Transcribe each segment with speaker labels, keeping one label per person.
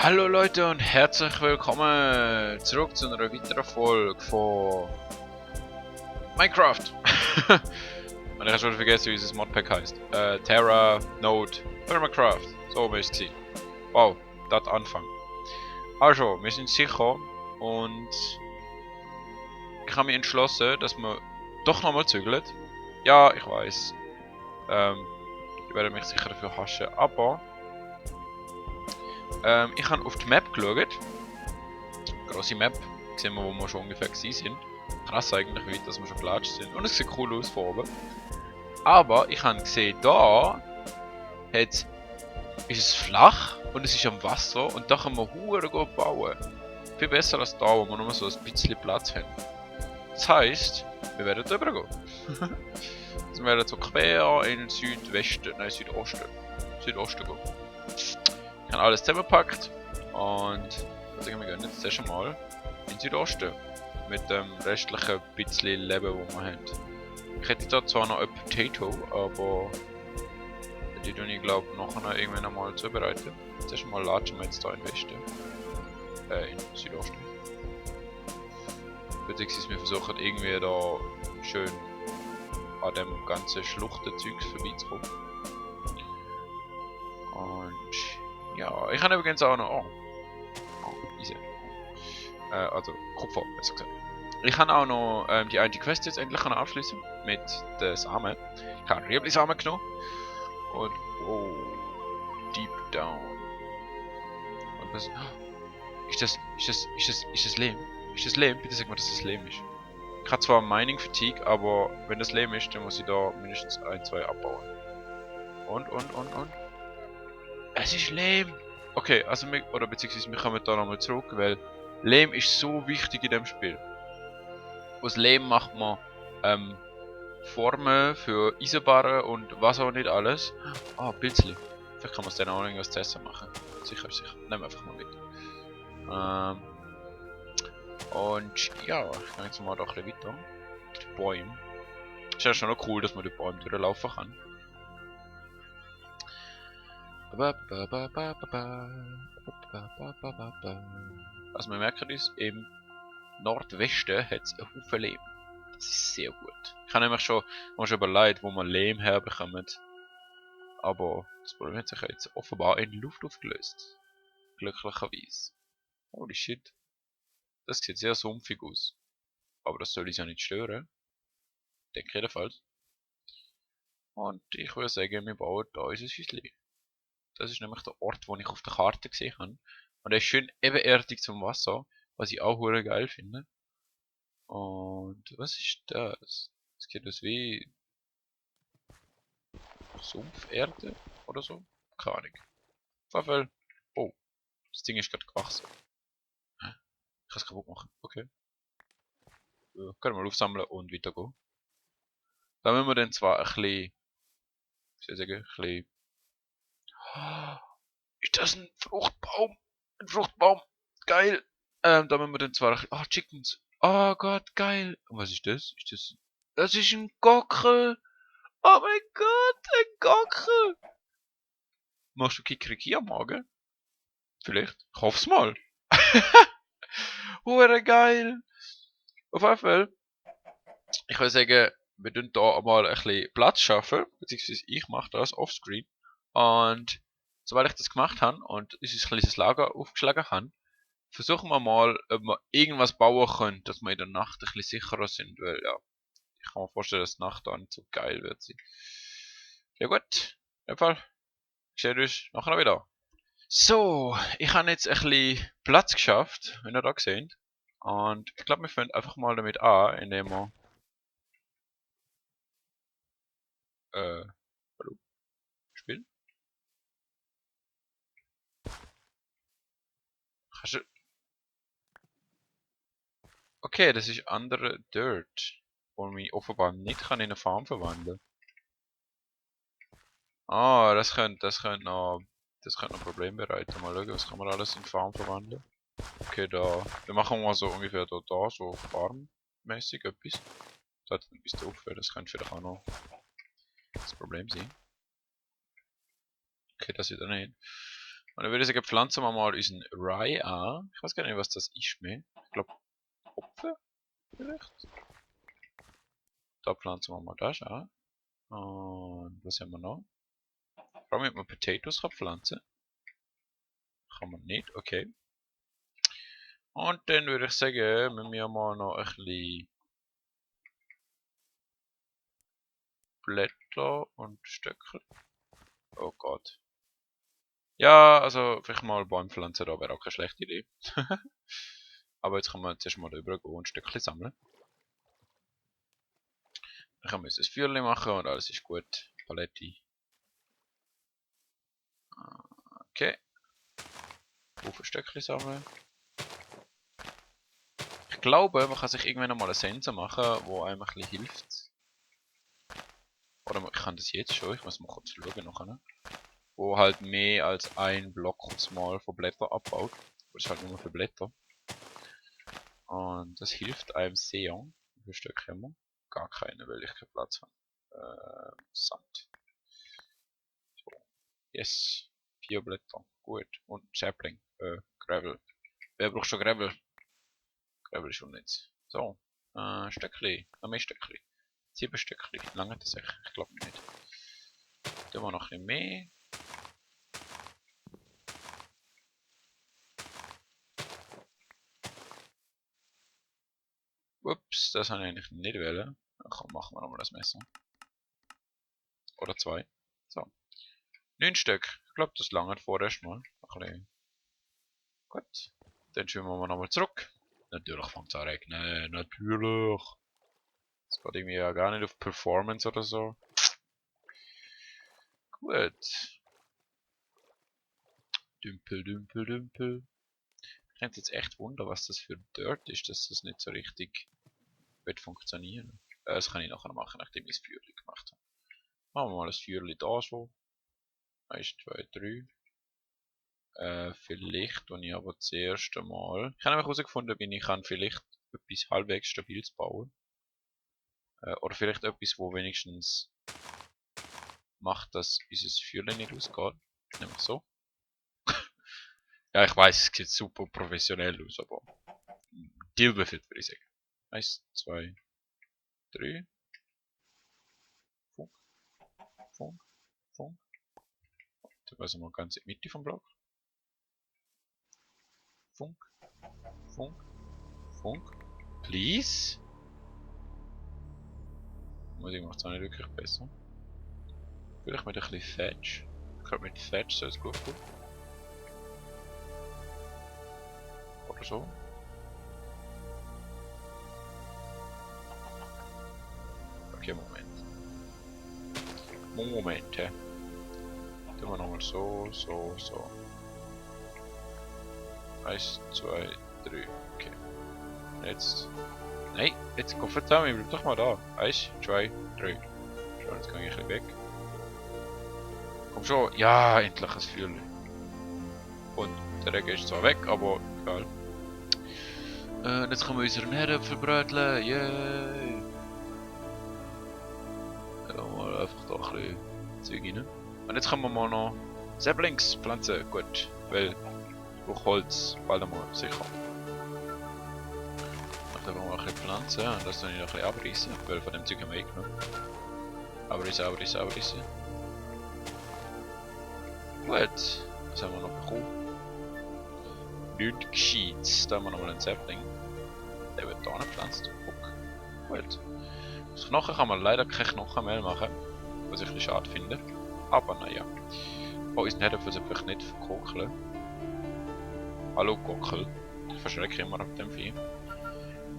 Speaker 1: Hallo Leute und herzlich willkommen zurück zu einer weiteren Folge von Minecraft. Und ich habe schon vergessen, wie unser Modpack heißt. Terra, Node, Permacraft. So müsste es sein. Wow, das Anfang. Also, wir sind sicher und ich habe mich entschlossen, dass wir doch nochmal zügeln. Ja, ich weiß. Ich werde mich sicher dafür haschen, aber ich habe auf die Map geschaut. Grosse Map, sehen wir, wo wir schon ungefähr gewesen sind. Krass eigentlich, wie weit dass wir schon gelatscht sind. Und es sieht cool aus von oben. Aber ich habe gesehen, da ist es flach und es ist am Wasser und da können wir hure gut bauen. Viel besser als da, wo wir nur so ein bisschen Platz haben. Das heisst, wir werden drüber gehen. Wir werden so quer in den Südwesten, nein Südosten. Südosten gehen. Ich habe alles zusammengepackt und ich denke, wir gehen jetzt zuerst einmal in den Südosten. Mit dem restlichen bisschen Leben, das wir haben. Ich hätte da zwar noch ein Potato, aber die tue ich glaube nachher irgendwann einmal zubereiten. Zuerst mal latschen wir jetzt hier in Westen. In Südosten. Beziehungsweise wir versuchen irgendwie da schön an dem ganzen Schluchtenzeugs vorbeizukommen. Und ja, ich habe übrigens auch noch. Oh, easy. Also Kupfer, besser gesagt. Ich kann auch noch die eine Quest jetzt endlich abschließen mit den Samen. Ich habe Rüebli-Samen genommen. Und oh, deep down. Und was? Ist das Lehm? Ist das Lehm? Bitte sag mal, dass das Lehm ist. Ich habe zwar Mining Fatigue, aber wenn das Lehm ist, dann muss ich da mindestens 1, 2 abbauen. Und. Es ist Lehm! Okay, also oder beziehungsweise wir kommen da nochmal zurück, weil Lehm ist so wichtig in dem Spiel. Aus Lehm macht man Formen für Eisenbarren und was auch nicht alles. Ah, Pilzli. Vielleicht kann man es dann auch irgendwas zu essen machen. Sicher. Nehmen wir einfach mal mit. Und ja, ich gehe jetzt mal da ein bisschen weiter. Die Bäume. Ist ja schon noch cool, dass man die Bäume durchlaufen kann. Also wir merken uns, im Nordwesten hat es einen Haufen Lehm. Das ist sehr gut. Ich habe nämlich schon überlegt, wo man Lehm herbekommen. Aber das Problem hat sich jetzt offenbar in die Luft aufgelöst. Glücklicherweise. Holy shit. Das sieht sehr sumpfig aus. Aber das soll uns ja nicht stören. Denke jedenfalls. Und ich würde sagen, wir bauen da unser Häuschen. Das ist nämlich der Ort, den ich auf der Karte gesehen habe. Und er ist schön ebenerdig zum Wasser, was ich auch hure geil finde. Und was ist das? Es geht aus wie Sumpferde oder so? Keine Ahnung. Auf jeden Fall. Oh, das Ding ist gerade gewachsen. Ich kann es kaputt machen. Okay. Können wir mal aufsammeln und weitergehen. Da müssen wir dann zwar ein bisschen, wie soll ich sagen, ein bisschen. Ist das ein Fruchtbaum? Ein Fruchtbaum. Geil. Da müssen wir dann zwar ein bisschen. Oh, Chickens. Oh Gott, geil. Und was ist das? Ist das. Das ist ein Gockel. Oh mein Gott, ein Gockel. Machst du Kikeriki am Morgen? Vielleicht. Ich hoff's mal. Hure geil. Auf jeden Fall. Ich würde sagen, wir tun hier mal ein bisschen Platz schaffen. Beziehungsweise ich mache das offscreen. Und sobald ich das gemacht habe und unser kleines Lager aufgeschlagen habe, versuchen wir mal, ob wir irgendwas bauen können, dass wir in der Nacht ein bisschen sicherer sind. Weil ja, ich kann mir vorstellen, dass die Nacht da nicht so geil wird sein. Ja gut, in dem Fall. Ich sehe uns nachher wieder. So, ich habe jetzt ein bisschen Platz geschafft, wenn ihr da seht. Und ich glaube, wir fangen einfach mal damit an, indem wir hallo, spielen. Kannst du. Okay, das ist andere Dirt, wo mich offenbar nicht kann in eine Farm verwandeln. Ah, das könnte noch ein Problem bereiten. Mal schauen, was kann man alles in Farm verwandeln. Okay, da, dann machen wir mal so ungefähr da so farmmäßig etwas. Da hat etwas drauf, weil das könnte vielleicht auch noch das Problem sein. Okay, das sieht er nicht. Und dann würde ich sagen, pflanzen wir mal unseren Rye an. Ich weiß gar nicht, was das ist mehr. Ich glaube, Hopfen vielleicht. Da pflanzen wir mal das an. Und was haben wir noch? Ich frage mich, ob man Potatoes pflanzen kann. Kann man nicht, okay. Und dann würde ich sagen, wir müssen mal noch ein bisschen Blätter und Stöcke. Oh Gott. Ja, also vielleicht mal Bäume pflanzen, da wäre auch keine schlechte Idee. Aber jetzt können wir zuerst mal rüber gehen und Stöckchen sammeln. Dann können wir uns ein Feuerchen machen und alles ist gut. Palette. Okay. Haufen Stöckchen sammeln. Ich glaube, man kann sich irgendwann einmal einen Sensor machen, der einem ein bisschen hilft. Oder ich kann das jetzt schon, ich muss mal kurz schauen nachher. Wo halt mehr als ein Block mal von Blättern abbaut. Das ist halt nur für Blätter. Und das hilft einem sehr. Wie viele Stück haben wir? Gar keine, weil ich keinen Platz habe. Sand. So. Yes. 4 Blätter. Gut. Und Sapling. Gravel. Wer braucht schon Gravel? Gravel ist schon nichts. So. Stöckli. Noch mehr Stöckli. 7 Stöckli. Lange das echt? Ich glaube nicht. Tun wir noch ein bisschen mehr. Ups, das habe ich eigentlich nicht wollen. Komm, machen wir nochmal das Messer. Oder 2. So. 9 Stück. Ich glaube, das langt vorerst mal. Ein bisschen. Gut. Dann schwimmen wir nochmal zurück. Natürlich fängt es an regnen. Natürlich. Das geht irgendwie ja gar nicht auf Performance oder so. Gut. Dümpel, dümpel, dümpel. Ich könnte jetzt echt wundern, was das für Dirt ist, dass das nicht so richtig wird funktionieren. Das kann ich nachher machen, nachdem ich das Feuerchen gemacht habe. Machen wir mal das Feuerchen da so. 1, 2, 3. Vielleicht, und ich aber das erste Mal. Ich habe nämlich herausgefunden, wie ich kann vielleicht etwas halbwegs Stabiles bauen. Oder vielleicht etwas, wo wenigstens macht, dass unser Feuerchen nicht ausgeht. Nämlich so. Ja, ich weiß, es sieht super professionell aus, aber Dealbefit würde ich sagen. 1, 2, 3. Funk, Funk, Funk. Dann passen wir ganz in die Mitte vom Block. Funk, Funk, Funk. Please? Musik macht es auch nicht wirklich besser. Vielleicht mit ein bisschen Fetch. Ich glaube mit Fetch soll es gut gehen. Oder so. Okay, Moment. Moment, hä? Tun wir nochmal so, so, so. 1, 2, 3. Okay. Jetzt. Nein, jetzt komm zusammen, bleib doch mal da. 1, 2, 3. Schon, jetzt gehe ich ein bisschen weg. Komm schon. Ja, endlich ein Feuerchen. Und der Regen ist zwar weg, aber egal. Jetzt können wir unseren Herdöpfel bröteln. Yay! Ja, mal einfach da ein bisschen Zeug rein. Und jetzt können wir mal noch Saplings pflanzen. Gut, weil ich brauche Holz bald einmal sicher. Ich darf mal ein bisschen pflanzen und das dann noch ein bisschen abreißen, weil von dem Zeug haben wir eh genommen. Abreißen, abreißen, abreißen. Gut, was haben wir noch bekommen? Nicht gescheit. Da haben wir nochmal einen Sapling. Der wird da gepflanzt. Gut. Aus Knochen kann man leider kein Knochenmehl machen, was ich ein bisschen schade finde. Aber naja. Oh, unseren Herdöpfel sollte vielleicht nicht verkokeln. Hallo Gockel. Ich verschrecke immer ab dem Vieh.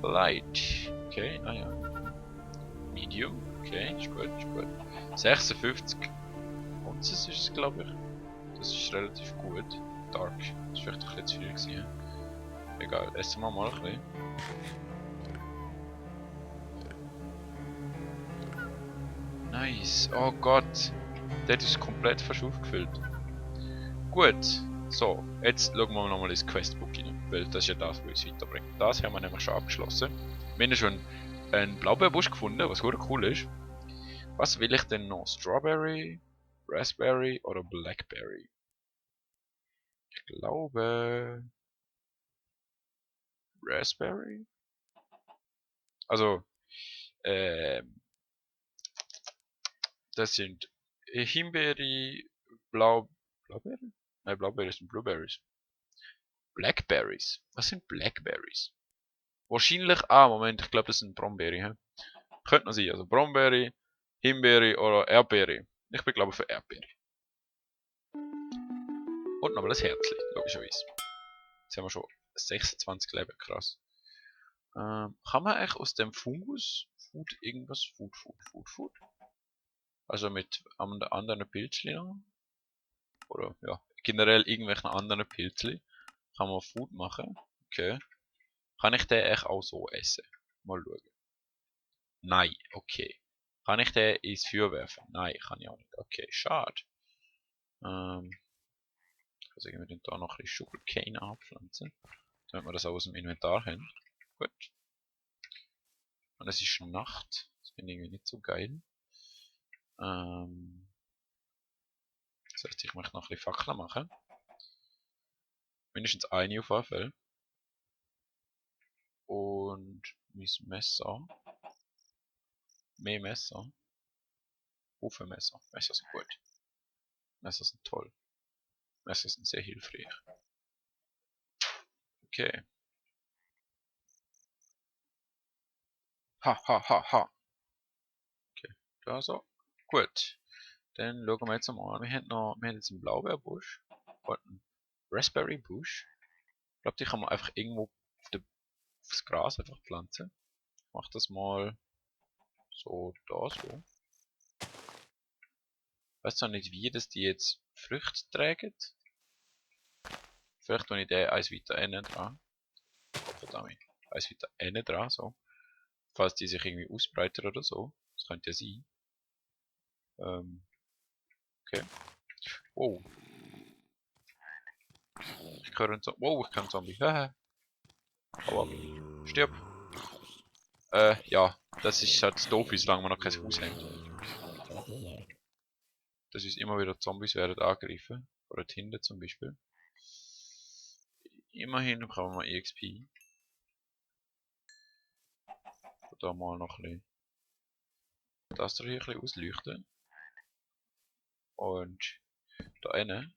Speaker 1: Light. Okay, naja. Medium. Okay, ist gut, ist gut. 56 Unzes ist es, glaube ich. Das ist relativ gut. Dark. Das ist vielleicht ein bisschen zu viel gewesen. Egal, essen wir mal ein bisschen. Nice. Oh Gott. Der ist komplett fast aufgefüllt. Gut. So, jetzt schauen wir nochmal ins Questbook rein. Weil das ist ja das, was uns weiterbringt. Das haben wir nämlich schon abgeschlossen. Wir haben schon einen Blaubeerbusch gefunden, was sehr cool ist. Was will ich denn noch? Strawberry, Raspberry oder Blackberry? Ich glaube... Raspberry? Also, das sind Himbeere, Blaubeere? Nein, Blaubeere sind Blueberries. Blackberries. Was sind Blackberries? Wahrscheinlich, Moment, ich glaube das sind Brombeere. He? Könnte noch sein, also Brombeere, Himbeere oder Erdbeere. Ich bin glaube für Erdbeere. Und nochmal ein Herzchen, logischerweise. Jetzt haben wir schon 26 Leben, krass. Kann man eigentlich aus dem Fungus Food irgendwas? Food? Also mit anderen Pilzchen oder ja, generell irgendwelchen anderen Pilzchen kann man Food machen. Okay. Kann ich den echt auch so essen? Mal schauen. Nein, okay. Kann ich den ins Feuer werfen? Nein, kann ich auch nicht. Okay, schade. Also wir den da noch ein bisschen Sugarcane anpflanzen, damit wir das auch aus dem Inventar haben. Gut. Und es ist Nacht. Das finde ich irgendwie nicht so geil. Das heißt, ich möchte noch ein bisschen Fackeln machen. Mindestens eine auf jeden Fall. Und mein Messer. Mehr Messer. Messer. Messer sind gut. Messer sind toll. Messer sind sehr hilfreich. Okay. Ha. Okay, da so. Gut. Dann schauen wir jetzt mal an. Wir haben jetzt einen Blaubeerbusch. Und einen Raspberry Busch. Ich glaube, die kann man einfach irgendwo aufs Gras einfach pflanzen. Ich mach das mal so da so. Ich weiß zwar nicht, wie das die jetzt Früchte tragen. Vielleicht tue ich den eins weiter innen dran. Verdammt. Eins weiter innen dran, so. Falls die sich irgendwie ausbreiten oder so. Das könnte ja sein. Okay. Wow. Ich höre einen Zombie. Wow, ich kann einen Zombie. Haha. Hau ab. Stirb. Ja. Das ist halt doof, solange wir noch kein Haus haben. Dass uns immer wieder Zombies werden angegriffen. Oder Tinder zum Beispiel. Immerhin bekommen wir EXP. Da mal noch ein bisschen das hier ein bisschen ausleuchten. Und da innen.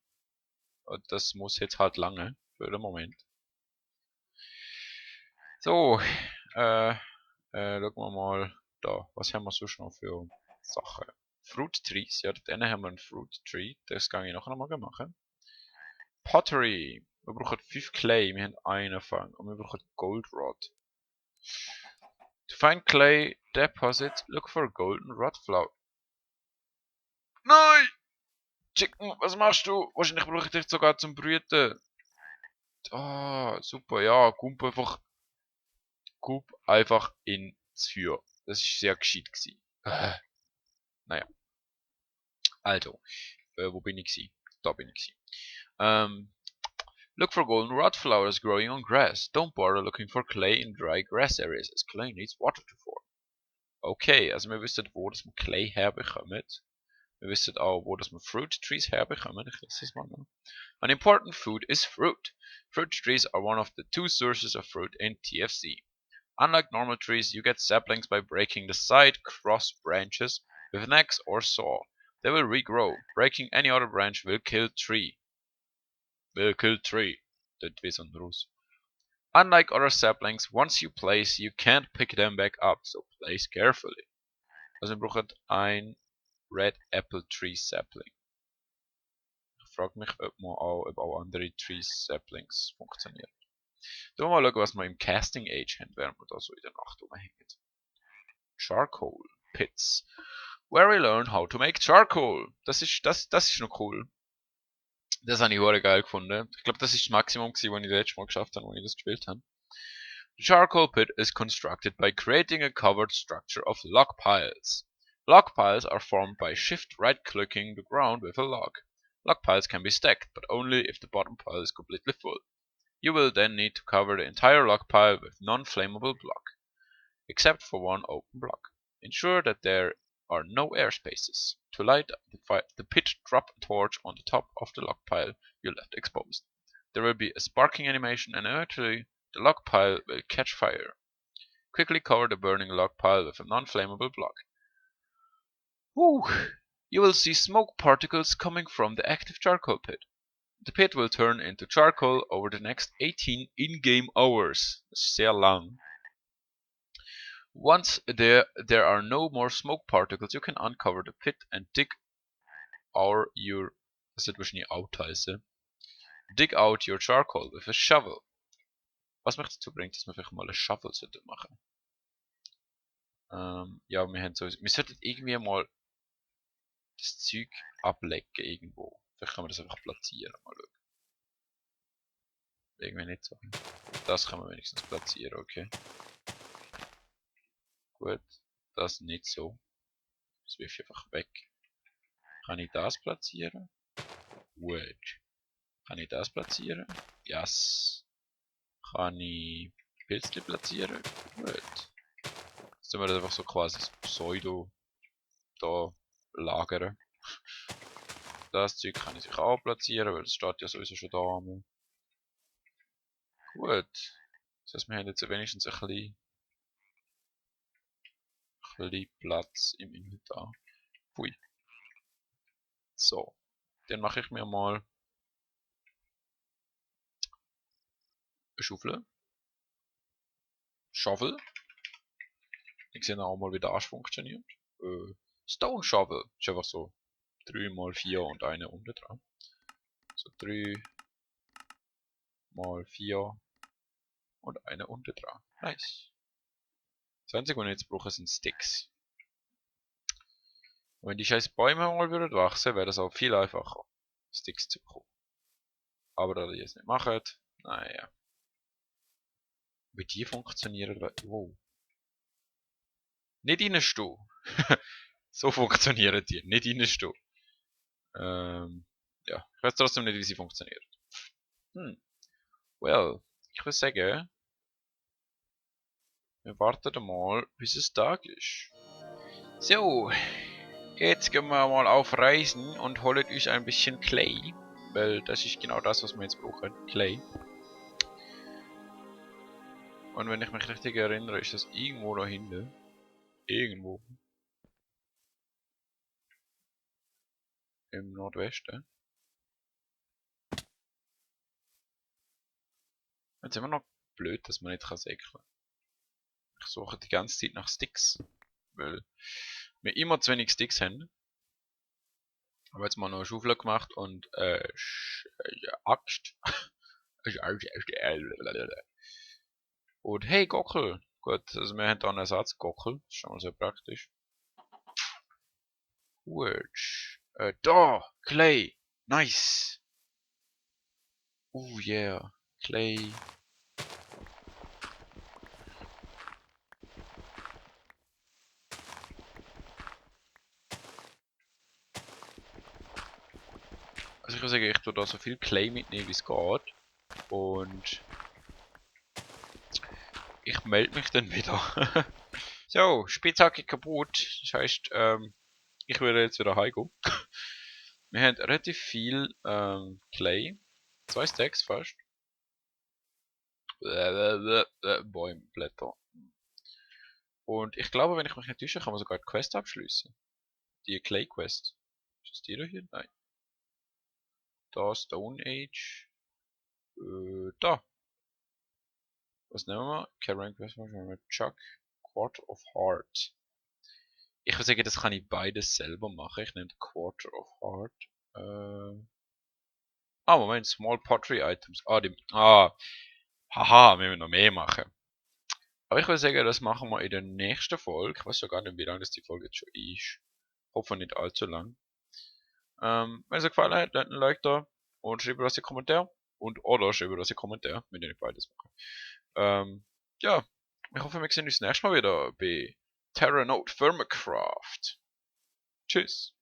Speaker 1: Und das muss jetzt halt lange. Für den Moment. So. Schauen wir mal da. Was haben wir sonst noch für Sachen? Fruit Trees. Ja, dort innen haben wir einen Fruit Tree. Das kann ich nachher noch mal machen. Pottery. Wir brauchen 5 Clay. Wir haben einen Fang. Und wir brauchen Goldrad. To find clay deposit, look for golden rod flower. Nein! Chicken, was machst du? Wahrscheinlich brauche ich dich sogar zum Brüten. Ah, super, ja, Gub einfach ins Feuer. Das ist sehr gescheit gewesen. Naja, also, wo bin ich gewesen? Da bin ich gewesen. Look for golden rod flowers growing on grass. Don't bother looking for clay in dry grass areas, as clay needs water to form. Okay, also wir wissen, wo das wir Clay herbekommen. Wir wissen auch, wo das wir Fruit Trees herbekommen. Ich lese das mal noch. An important food is fruit. Fruit trees are one of the two sources of fruit in TFC. Unlike normal trees, you get saplings by breaking the side cross branches with an axe or saw. They will regrow. Breaking any other branch will kill tree. Das wie so ein Russ. Unlike other saplings, once you place, you can't pick them back up, so place carefully. Also wir brauchen ein Red Apple Tree Sapling. Ich frage mich, ob auch andere Tree Saplings funktionieren. Dann mal schauen, was wir im Casting Age haben, während wir da so in der Nacht rumhängen. Charcoal Pits. Where we learn how to make charcoal. Das ist noch cool. Das habe ich sehr geil gefunden. Ich glaube, das ist das Maximum, was ich das letzte Mal geschafft habe, als ich das gespielt habe. The charcoal pit is constructed by creating a covered structure of log piles. Log piles are formed by shift right-clicking the ground with a log. Log piles can be stacked, but only if the bottom pile is completely full. You will then need to cover the entire log pile with non-flammable block, except for one open block. Ensure that there are no air spaces. To light the pit, drop a torch on the top of the log pile you left exposed. there will be a sparking animation and eventually the log pile will catch fire. Quickly cover the burning log pile with a non-flammable block. Woo! You will see smoke particles coming from the active charcoal pit. The pit will turn into charcoal over the next 18 in-game hours. Sehr lang. Once there are no more smoke particles, you can uncover the pit and dig out your dig out your charcoal with a shovel. Was mich dazu bringt, dass wir vielleicht mal eine Shovel machen. Ja, wir sollten irgendwie mal das Zeug ablecken irgendwo. Vielleicht können wir das einfach platzieren. Mal schauen. Irgendwie nicht so. Das kann man wenigstens platzieren, okay. Gut, das nicht so. Das wirf ich einfach weg. Kann ich das platzieren? Gut. Kann ich das platzieren? Yes. Kann ich Pilzli platzieren? Gut. Jetzt tun wir das einfach so quasi das Pseudo da lagern. Das Zeug kann ich sich auch platzieren, weil das steht ja sowieso schon da. Gut. Das heißt, wir haben jetzt wenigstens ein bisschen Platz im Inventar. Pui. So. Dann mache ich mir mal eine Schaufel. Shovel. Ich sehe auch mal, wie der Arsch funktioniert. Stone Shovel. Ist einfach so 3 mal 4 und eine unten dran. So 3 mal 4 und eine unten dran. Nice. Das einzige, was ich jetzt brauche, sind Sticks. Und wenn die scheiß Bäume mal würden wachsen, wäre das auch viel einfacher, Sticks zu bekommen. Aber da die es nicht machen, naja. Wie die funktionieren, wow. Nicht reinstehen. So funktionieren die, nicht reinstehen. Ja, ich weiß trotzdem nicht, wie sie funktionieren. Well, ich würde sagen, wir warten mal, bis es Tag ist. So, jetzt gehen wir mal auf Reisen und holen uns ein bisschen Clay. Weil das ist genau das, was wir jetzt brauchen. Clay. Und wenn ich mich richtig erinnere, ist das irgendwo da hinten. Irgendwo. Im Nordwesten. Jetzt immer noch blöd, dass man nicht säckeln kann. Ich suche die ganze Zeit nach Sticks. Weil wir immer zu wenig Sticks haben. Ich habe jetzt mal noch eine Schaufel gemacht und Axt. Und hey, Gockel. Gut, also wir haben da einen Ersatzgockel. Das ist schon mal sehr praktisch. Gut. Da! Clay! Nice! Oh yeah. Clay. Also ich würde sagen, ich tue da so viel Clay mitnehmen, wie es geht. Und ich melde mich dann wieder. So, Spitzhacke kaputt. Das heißt, ich würde jetzt wieder heimgehen. Wir haben relativ viel Clay. 2 Stacks fast. Bäumblätter. Und ich glaube, wenn ich mich nicht täusche, kann man sogar die Quest abschließen. Die Clay Quest. Ist das die da hier? Nein. Da Stone Age. Da. Was nehmen wir? Carrying Quest mit Chuck. Quarter of Heart. Ich würde sagen, das kann ich beides selber machen. Ich nehme Quarter of Heart. Moment, Small Pottery Items. Haha, wir müssen noch mehr machen. Aber ich würde sagen, das machen wir in der nächsten Folge. Ich weiß ja gar nicht, wie lange das die Folge jetzt schon ist. Hoffe nicht allzu lang. Wenn es euch gefallen hat, lasst ein Like da und schreibt was in die Kommentare. Oder schreibt was in die Kommentare, wenn ihr nicht beides machen. Ja, ich hoffe, wir sehen uns nächstes Mal wieder bei Terra Node Thermacraft. Tschüss.